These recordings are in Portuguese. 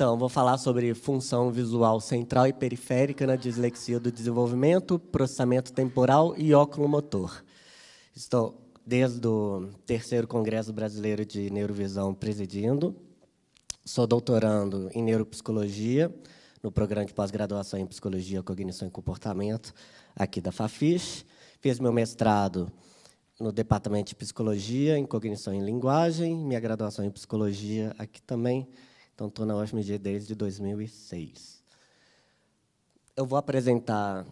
Então, vou falar sobre função visual central e periférica na dislexia do desenvolvimento, processamento temporal e óculo-motor. Estou desde o 3º Congresso Brasileiro de Neurovisão presidindo. Sou doutorando em neuropsicologia, no programa de pós-graduação em psicologia, cognição e comportamento, aqui da FAFISH. Fiz meu mestrado no departamento de psicologia, em cognição e linguagem, minha graduação em psicologia aqui também. Então, estou na UFMG desde 2006. Eu vou apresentar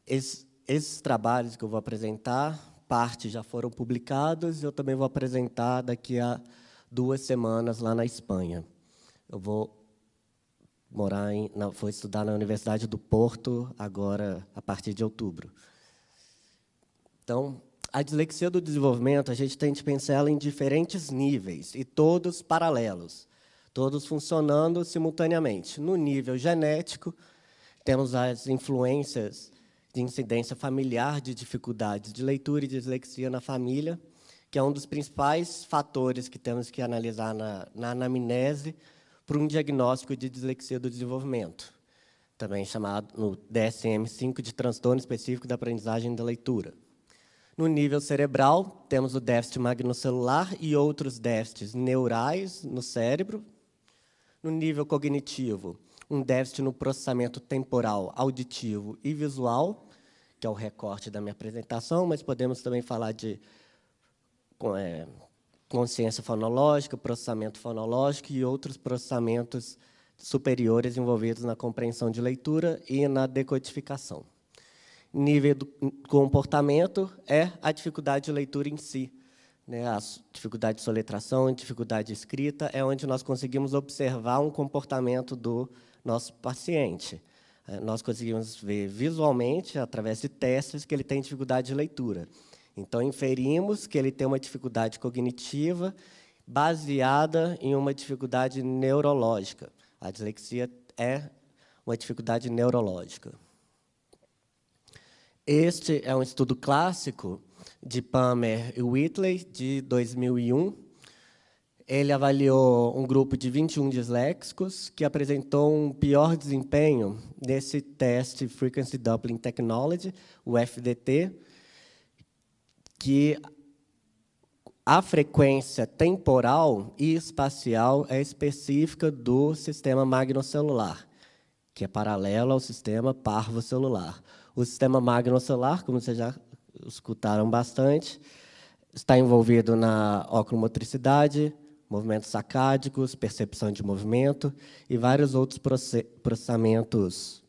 esses trabalhos que eu vou apresentar, parte já foram publicados, e eu também vou apresentar daqui a 2 semanas lá na Espanha. Eu vou estudar na Universidade do Porto, agora, a partir de outubro. Então, a dislexia do desenvolvimento, a gente tem de pensar ela em diferentes níveis, e todos paralelos, todos funcionando simultaneamente. No nível genético, temos as influências de incidência familiar de dificuldades de leitura e dislexia na família, que é um dos principais fatores que temos que analisar na anamnese para um diagnóstico de dislexia do desenvolvimento, também chamado no DSM-5 de transtorno específico da aprendizagem da leitura. No nível cerebral, temos o déficit magnocelular e outros déficits neurais no cérebro. No nível cognitivo, um déficit no processamento temporal, auditivo e visual, que é o recorte da minha apresentação, mas podemos também falar de consciência fonológica, processamento fonológico e outros processamentos superiores envolvidos na compreensão de leitura e na decodificação. Nível do comportamento é a dificuldade de leitura em si. A dificuldade de soletração, dificuldade de escrita, é onde nós conseguimos observar um comportamento do nosso paciente. Nós conseguimos ver visualmente, através de testes, que ele tem dificuldade de leitura. Então, inferimos que ele tem uma dificuldade cognitiva baseada em uma dificuldade neurológica. A dislexia é uma dificuldade neurológica. Este é um estudo clássico de Palmer e Whitley, de 2001. Ele avaliou um grupo de 21 disléxicos que apresentou um pior desempenho nesse teste Frequency Doubling Technology, o FDT, que a frequência temporal e espacial é específica do sistema magnocelular, que é paralelo ao sistema parvocelular. O sistema magnocelular, como vocês já escutaram bastante, está envolvido na oculomotricidade, movimentos sacádicos, percepção de movimento e vários outros processamentos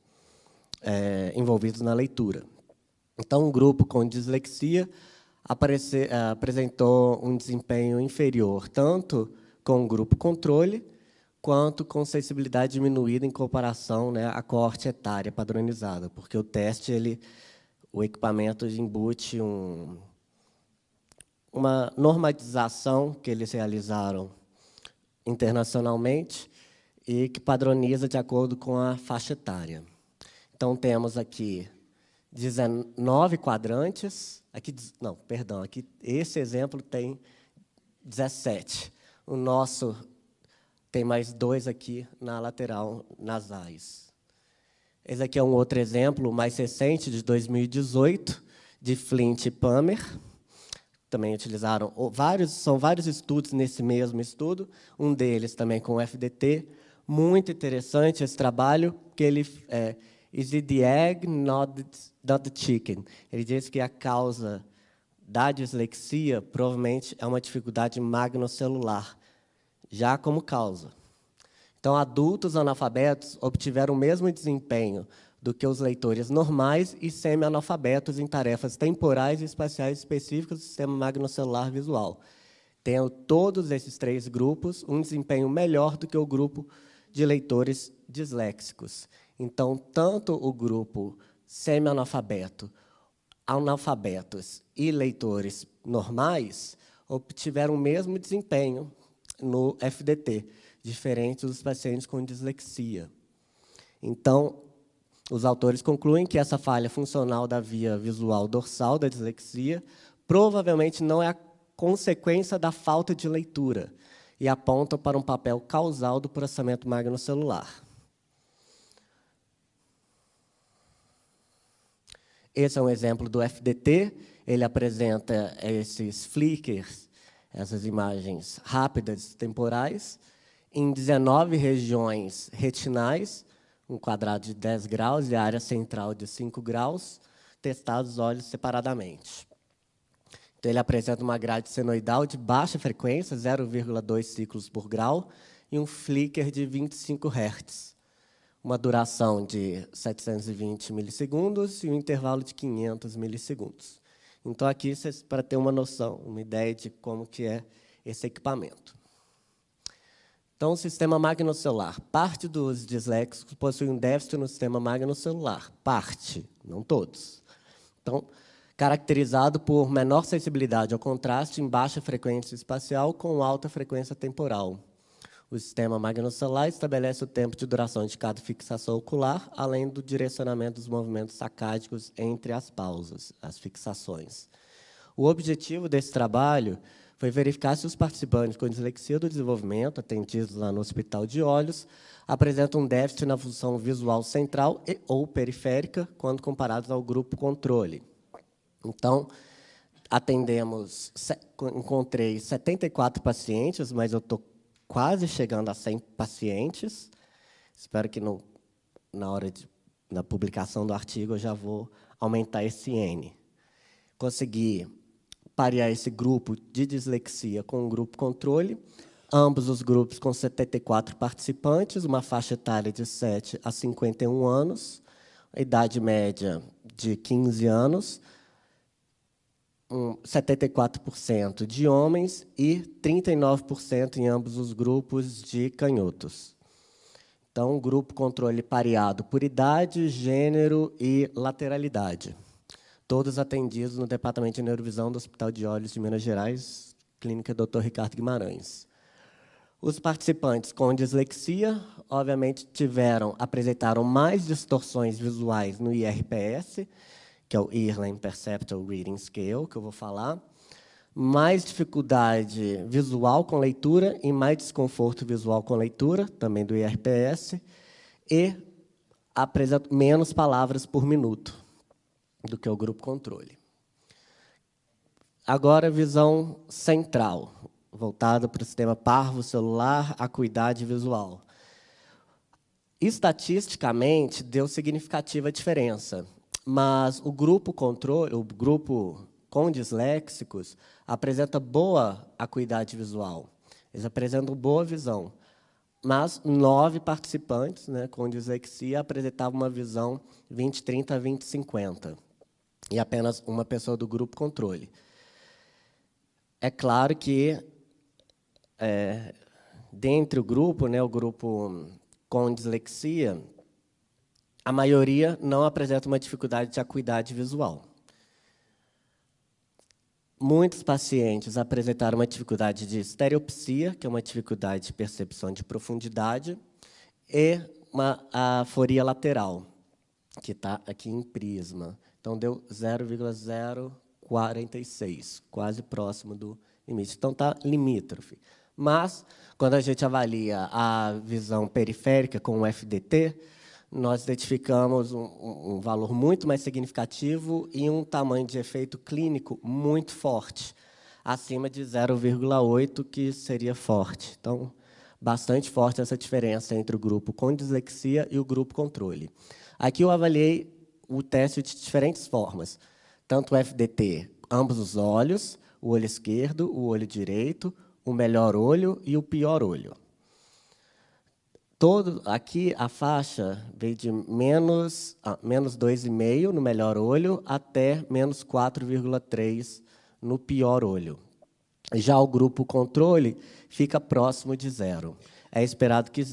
envolvidos na leitura. Então, um grupo com dislexia apresentou um desempenho inferior, tanto com o grupo controle, quanto com sensibilidade diminuída em comparação à coorte etária padronizada, porque o teste, o equipamento embute uma normatização que eles realizaram internacionalmente e que padroniza de acordo com a faixa etária. Então, temos aqui 19 quadrantes. Aqui esse exemplo tem 17. O nosso tem mais 2 aqui na lateral nasais. Esse aqui é um outro exemplo mais recente, de 2018, de Flint e Palmer. Também utilizaram são vários estudos nesse mesmo estudo, um deles também com o FDT. Muito interessante esse trabalho, que ele is it the egg, not the chicken? Ele diz que a causa da dislexia provavelmente é uma dificuldade magnocelular, já como causa. Então, adultos analfabetos obtiveram o mesmo desempenho do que os leitores normais e semi-analfabetos em tarefas temporais e espaciais específicas do sistema magnocelular visual. Tendo todos esses 3 grupos um desempenho melhor do que o grupo de leitores disléxicos. Então, tanto o grupo semi-analfabeto, analfabetos e leitores normais obtiveram o mesmo desempenho no FDT, diferente dos pacientes com dislexia. Então, os autores concluem que essa falha funcional da via visual dorsal da dislexia provavelmente não é a consequência da falta de leitura, e apontam para um papel causal do processamento magnocelular. Esse é um exemplo do FDT. Ele apresenta esses flickers, essas imagens rápidas temporais, em 19 regiões retinais, um quadrado de 10 graus e a área central de 5 graus, testados os olhos separadamente. Então, ele apresenta uma grade senoidal de baixa frequência, 0,2 ciclos por grau, e um flicker de 25 Hz, uma duração de 720 milissegundos e um intervalo de 500 milissegundos. Então, aqui, para ter uma noção, uma ideia de como que é esse equipamento. Então, o sistema magnocelular. Parte dos disléxicos possuem um déficit no sistema magnocelular. Parte, não todos. Então, caracterizado por menor sensibilidade ao contraste em baixa frequência espacial com alta frequência temporal. O sistema magnocelular estabelece o tempo de duração de cada fixação ocular, além do direcionamento dos movimentos sacádicos entre as pausas, as fixações. O objetivo desse trabalho foi verificar se os participantes com dislexia do desenvolvimento, atendidos lá no Hospital de Olhos, apresentam um déficit na função visual central e ou periférica, quando comparados ao grupo controle. Então, encontrei 74 pacientes, mas eu estou quase chegando a 100 pacientes. Espero que na hora da publicação do artigo eu já vou aumentar esse N. Consegui parear esse grupo de dislexia com o grupo controle, ambos os grupos com 74 participantes, uma faixa etária de 7 a 51 anos, a idade média de 15 anos, 74% de homens e 39% em ambos os grupos de canhotos. Então, grupo controle pareado por idade, gênero e lateralidade. Todos atendidos no Departamento de Neurovisão do Hospital de Olhos de Minas Gerais, Clínica Dr. Ricardo Guimarães. Os participantes com dislexia, obviamente, apresentaram mais distorções visuais no IRPS, que é o Early Perceptual Reading Scale, que eu vou falar, mais dificuldade visual com leitura e mais desconforto visual com leitura, também do IRPS, e apresentam menos palavras por minuto do que o grupo controle. Agora, visão central, voltada para o sistema parvo-celular, acuidade visual. Estatisticamente, deu significativa diferença, mas o grupo controle, o grupo com disléxicos, apresenta boa acuidade visual. Eles apresentam boa visão. Mas 9 participantes, né, com dislexia apresentavam uma visão 20/30 20/50. E apenas uma pessoa do grupo controle. É claro que, dentre o grupo, né, o grupo com dislexia, a maioria não apresenta uma dificuldade de acuidade visual. Muitos pacientes apresentaram uma dificuldade de estereopsia, que é uma dificuldade de percepção de profundidade, e uma aforia lateral, que está aqui em prisma. Então, deu 0,046, quase próximo do limite. Então, está limítrofe. Mas, quando a gente avalia a visão periférica com o FDT, nós identificamos um valor muito mais significativo e um tamanho de efeito clínico muito forte, acima de 0,8, que seria forte. Então, bastante forte essa diferença entre o grupo com dislexia e o grupo controle. Aqui eu avaliei o teste de diferentes formas, tanto o FDT, ambos os olhos, o olho esquerdo, o olho direito, o melhor olho e o pior olho. Aqui a faixa veio de menos 2,5 no melhor olho até menos 4,3 no pior olho. Já o grupo controle fica próximo de 0. É esperado que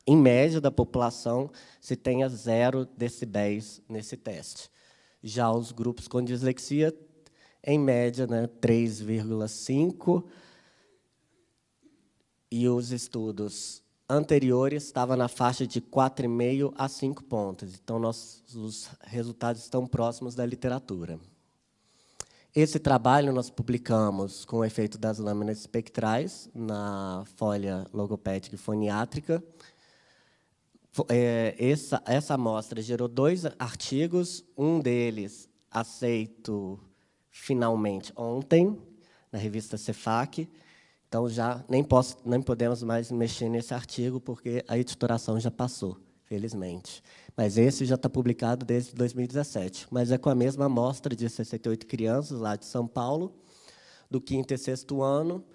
em média da população se tenha 0 decibéis nesse teste. Já os grupos com dislexia, em média, né, 3,5. E os estudos anteriores estavam na faixa de 4,5 a 5 pontos. Então, os resultados estão próximos da literatura. Esse trabalho nós publicamos com o efeito das lâminas espectrais na folha logopédica e foniátrica. Essa amostra gerou 2 artigos, um deles aceito finalmente ontem, na revista Cefac. Então, já nem podemos mais mexer nesse artigo, porque a editoração já passou, felizmente. Mas esse já está publicado desde 2017. Mas é com a mesma amostra de 68 crianças, lá de São Paulo, do 5º e 6º ano.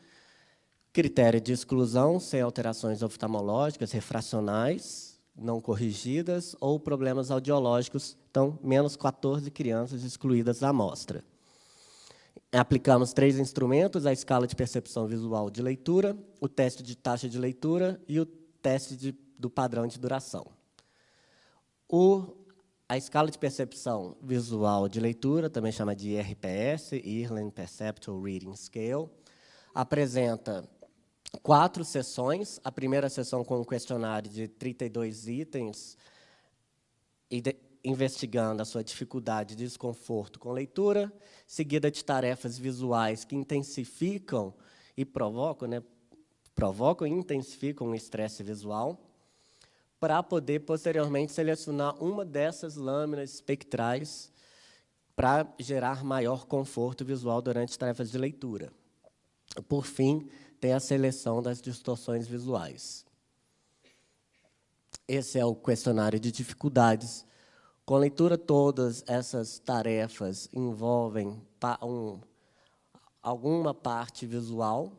Critério de exclusão, sem alterações oftalmológicas, refracionais, não corrigidas, ou problemas audiológicos. Então, menos 14 crianças excluídas da amostra. Aplicamos 3 instrumentos, a escala de percepção visual de leitura, o teste de taxa de leitura e o teste do padrão de duração. A escala de percepção visual de leitura, também chama de IRPS, Early Perceptual Reading Scale, apresenta 4 sessões. A primeira sessão com um questionário de 32 itens, investigando a sua dificuldade e desconforto com leitura, seguida de tarefas visuais que intensificam e provocam e intensificam o estresse visual, para poder, posteriormente, selecionar uma dessas lâminas espectrais para gerar maior conforto visual durante tarefas de leitura. Por fim, tem a seleção das distorções visuais. Esse é o questionário de dificuldades. Com a leitura, todas essas tarefas envolvem alguma parte visual,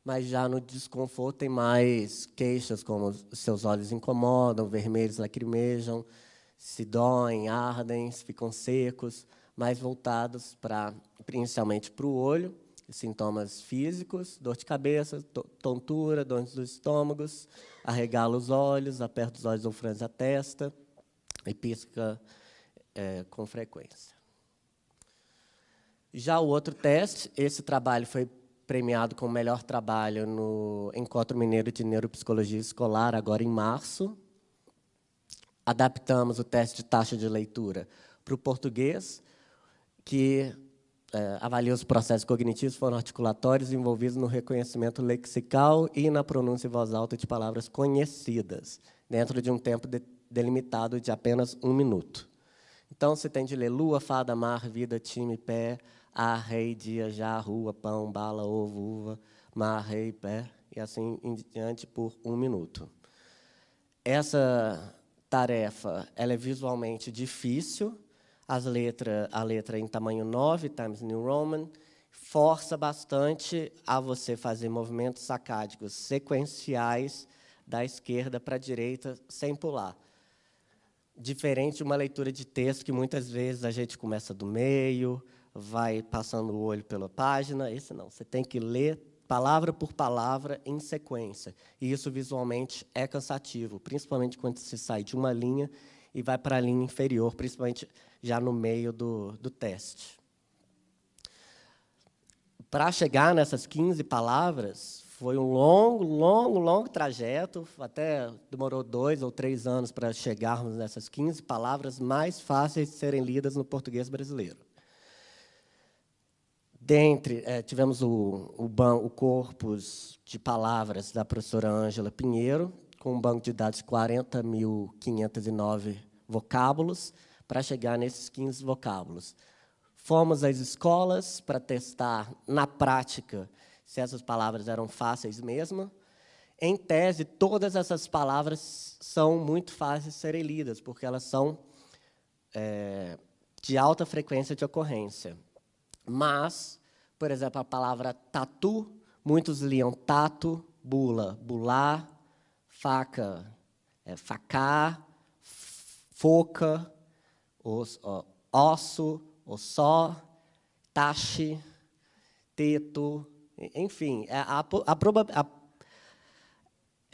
mas já no desconforto tem mais queixas, como seus olhos incomodam, vermelhos lacrimejam, se doem, ardem, ficam secos, mais voltados inicialmente para o olho, sintomas físicos, dor de cabeça, tontura, dores do estômago, arregala os olhos, aperta os olhos ou franze a testa, e pisca com frequência. Já o outro teste, esse trabalho foi premiado com o melhor trabalho no Encontro Mineiro de Neuropsicologia Escolar, agora em março. Adaptamos o teste de taxa de leitura para o português, que avalia os processos cognitivos fonoarticulatórios envolvidos no reconhecimento lexical e na pronúncia em voz alta de palavras conhecidas, dentro de um tempo delimitado de apenas 1 minuto. Então, você tem de ler lua, fada, mar, vida, time, pé, ar, rei, dia, já, rua, pão, bala, ovo, uva, mar, rei, pé, e assim em diante por 1 minuto. Essa tarefa ela é visualmente difícil. A letra em tamanho 9, Times New Roman, força bastante a você fazer movimentos sacádicos sequenciais da esquerda para a direita, sem pular. Diferente de uma leitura de texto, que muitas vezes a gente começa do meio, vai passando o olho pela página. Esse não, você tem que ler palavra por palavra em sequência. E isso visualmente é cansativo, principalmente quando se sai de uma linha e vai para a linha inferior, principalmente já no meio do teste. Para chegar nessas 15 palavras, foi um longo trajeto, até demorou 2 ou 3 anos para chegarmos nessas 15 palavras mais fáceis de serem lidas no português brasileiro. Tivemos o corpus de palavras da professora Ângela Pinheiro, com um banco de dados de 40.509 vocábulos, para chegar nesses 15 vocábulos. Fomos às escolas para testar, na prática, se essas palavras eram fáceis mesmo. Em tese, todas essas palavras são muito fáceis de serem lidas, porque elas são de alta frequência de ocorrência. Mas, por exemplo, a palavra tatu, muitos liam tato, bula, bular, faca, facá, foca, osso, ossó, tache, teto, enfim, é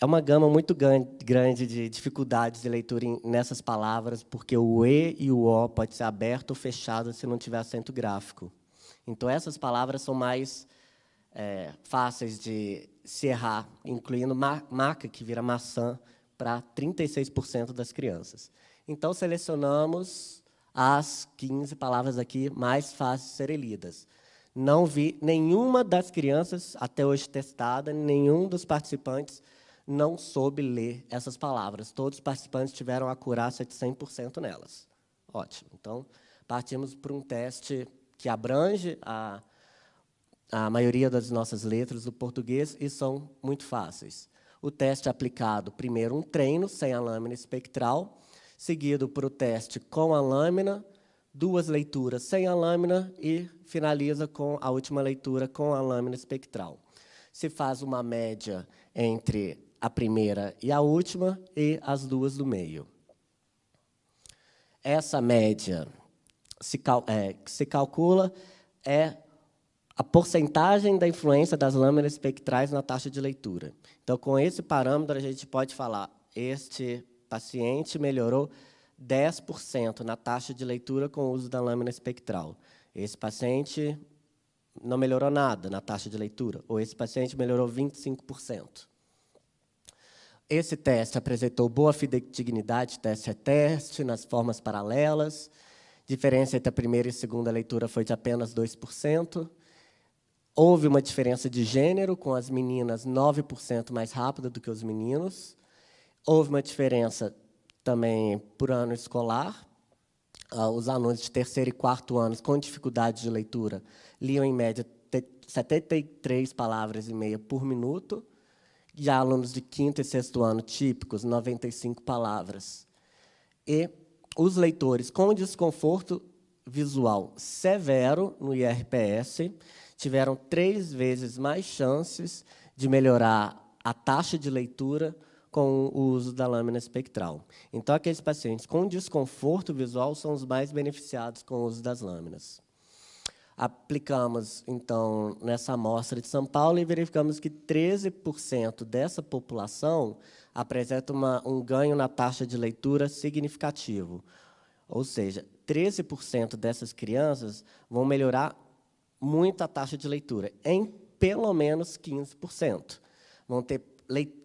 uma gama muito grande de dificuldades de leitura nessas palavras, porque o E e o O pode ser aberto ou fechado se não tiver acento gráfico. Então, essas palavras são mais fáceis de se errar, incluindo maca, que vira maçã, para 36% das crianças. Então, selecionamos as 15 palavras aqui mais fáceis de serem lidas. Não vi nenhuma das crianças, até hoje testada, nenhum dos participantes não soube ler essas palavras. Todos os participantes tiveram a acurácia de 100% nelas. Ótimo. Então, partimos para um teste que abrange a maioria das nossas letras do português e são muito fáceis. O teste aplicado, primeiro um treino sem a lâmina espectral, seguido por o teste com a lâmina, 2 leituras sem a lâmina e finaliza com a última leitura com a lâmina espectral. Se faz uma média entre a primeira e a última e as 2 do meio. Essa média que se calcula é a porcentagem da influência das lâminas espectrais na taxa de leitura. Então, com esse parâmetro, a gente pode falar, este paciente melhorou 10% na taxa de leitura com o uso da lâmina espectral. Esse paciente não melhorou nada na taxa de leitura, ou esse paciente melhorou 25%. Esse teste apresentou boa fidedignidade, teste é teste, nas formas paralelas. Diferença entre a primeira e segunda leitura foi de apenas 2%. Houve uma diferença de gênero, com as meninas 9% mais rápida do que os meninos. Houve uma diferença também por ano escolar. Os alunos de terceiro e quarto anos com dificuldade de leitura liam, em média, 73 palavras e meia por minuto. Já alunos de quinto e sexto ano, típicos, 95 palavras. E os leitores com desconforto visual severo no IRPS tiveram 3 vezes mais chances de melhorar a taxa de leitura com o uso da lâmina espectral. Então, aqueles pacientes com desconforto visual são os mais beneficiados com o uso das lâminas. Aplicamos, então, nessa amostra de São Paulo e verificamos que 13% dessa população apresenta um ganho na taxa de leitura significativo. Ou seja, 13% dessas crianças vão melhorar muito a taxa de leitura, em pelo menos 15%. Vão ter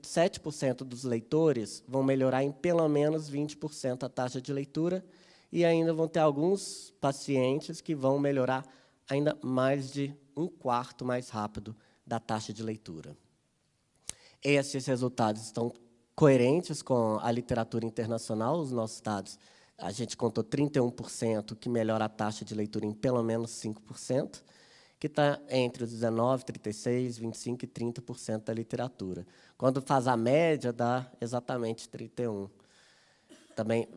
7% dos leitores vão melhorar em pelo menos 20% a taxa de leitura e ainda vão ter alguns pacientes que vão melhorar ainda mais de 1/4 mais rápido da taxa de leitura. Esses resultados estão coerentes com a literatura internacional. Os nossos dados, a gente contou 31% que melhora a taxa de leitura em pelo menos 5%, que está entre os 19%, 36%, 25% e 30% da literatura. Quando faz a média, dá exatamente 31%. Também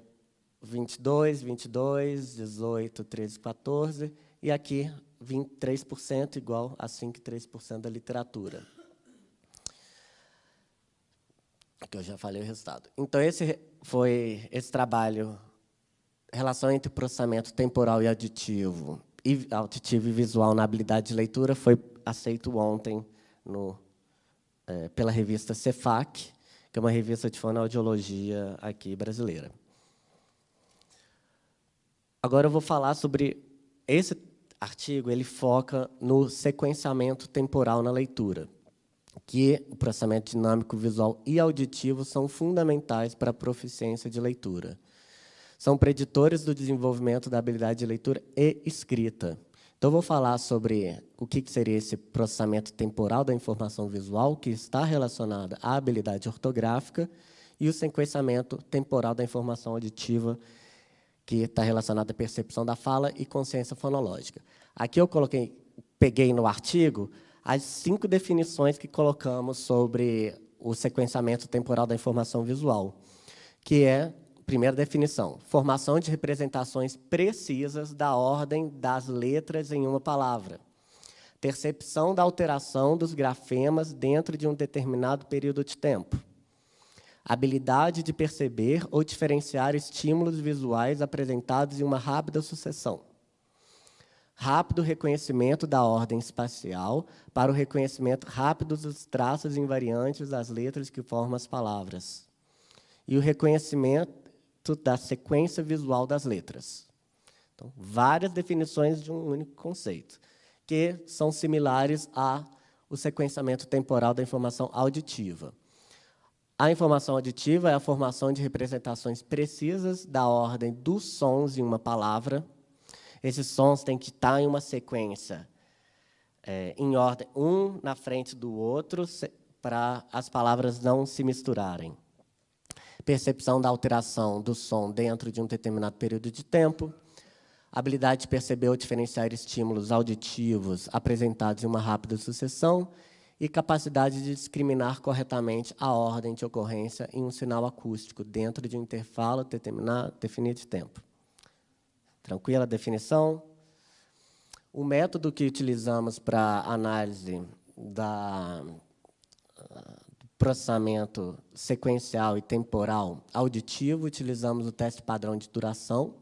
22%, 22%, 18%, 13%, 14%, e aqui 23%, igual a 5% e 3% da literatura. Que eu já falei o resultado. Então, esse foi esse trabalho, relação entre processamento temporal e auditivo e visual na habilidade de leitura, foi aceito ontem pela revista Cefac, que é uma revista de fonoaudiologia aqui brasileira. Agora eu vou falar sobre esse artigo, ele foca no sequenciamento temporal na leitura, que o processamento dinâmico, visual e auditivo são fundamentais para a proficiência de leitura. São preditores do desenvolvimento da habilidade de leitura e escrita. Então, eu vou falar sobre o que seria esse processamento temporal da informação visual, que está relacionada à habilidade ortográfica, e o sequenciamento temporal da informação auditiva, que está relacionada à percepção da fala e consciência fonológica. Aqui eu peguei no artigo as 5 definições que colocamos sobre o sequenciamento temporal da informação visual, que é, primeira definição, formação de representações precisas da ordem das letras em uma palavra. Percepção da alteração dos grafemas dentro de um determinado período de tempo. Habilidade de perceber ou diferenciar estímulos visuais apresentados em uma rápida sucessão. Rápido reconhecimento da ordem espacial para o reconhecimento rápido dos traços invariantes das letras que formam as palavras. E o reconhecimento da sequência visual das letras. Então, várias definições de um único conceito, que são similares ao sequenciamento temporal da informação auditiva. A informação auditiva é a formação de representações precisas da ordem dos sons em uma palavra. Esses sons têm que estar em uma sequência, em ordem, um na frente do outro, para as palavras não se misturarem. Percepção da alteração do som dentro de um determinado período de tempo. Habilidade de perceber ou diferenciar estímulos auditivos apresentados em uma rápida sucessão. E capacidade de discriminar corretamente a ordem de ocorrência em um sinal acústico dentro de um intervalo definido de tempo. Tranquila a definição? O método que utilizamos para análise do processamento sequencial e temporal auditivo, utilizamos o teste padrão de duração.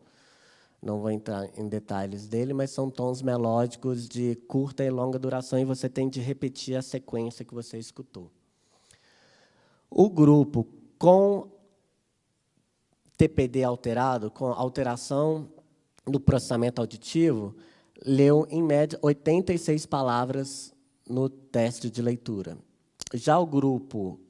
Não vou entrar em detalhes dele, mas são tons melódicos de curta e longa duração, e você tem de repetir a sequência que você escutou. O grupo com TPD alterado, com alteração do processamento auditivo, leu, em média, 86 palavras no teste de leitura. Já o grupo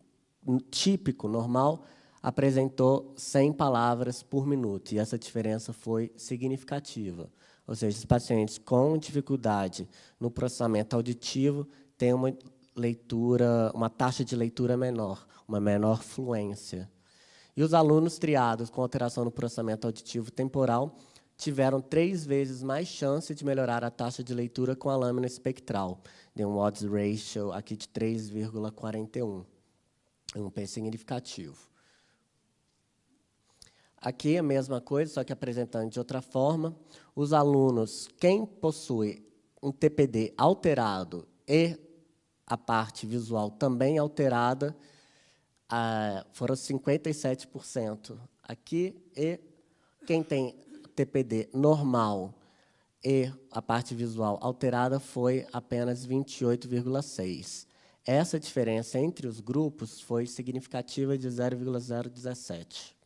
típico, normal, apresentou 100 palavras por minuto, e essa diferença foi significativa. Ou seja, os pacientes com dificuldade no processamento auditivo têm uma taxa de leitura menor, uma menor fluência. E os alunos triados com alteração no processamento auditivo temporal tiveram 3 vezes mais chance de melhorar a taxa de leitura com a lâmina espectral. Deu um odds ratio aqui de 3,41. Um P significativo. Aqui é a mesma coisa, só que apresentando de outra forma. Os alunos, quem possui um TPD alterado e a parte visual também alterada, foram 57% aqui, e quem tem TPD normal e a parte visual alterada foi apenas 28,6%. Essa diferença entre os grupos foi significativa de 0,017.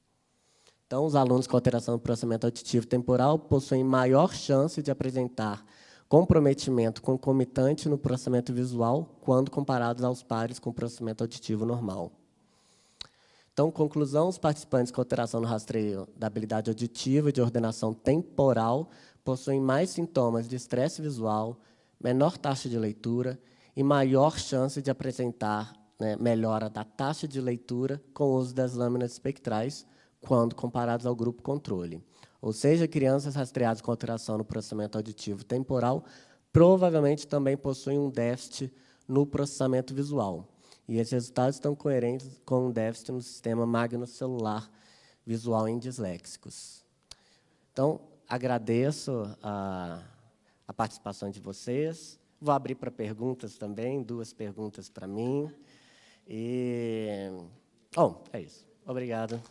Então, os alunos com alteração do processamento auditivo temporal possuem maior chance de apresentar comprometimento concomitante no processamento visual quando comparados aos pares com processamento auditivo normal. Então, conclusão, os participantes com alteração no rastreio da habilidade auditiva e de ordenação temporal possuem mais sintomas de estresse visual, menor taxa de leitura e maior chance de apresentar melhora da taxa de leitura com o uso das lâminas espectrais, quando comparados ao grupo controle. Ou seja, crianças rastreadas com alteração no processamento auditivo temporal provavelmente também possuem um déficit no processamento visual. E esses resultados estão coerentes com um déficit no sistema magnocelular visual em disléxicos. Então, agradeço a participação de vocês. Vou abrir para perguntas também, 2 perguntas para mim. Bom, é isso. Obrigado.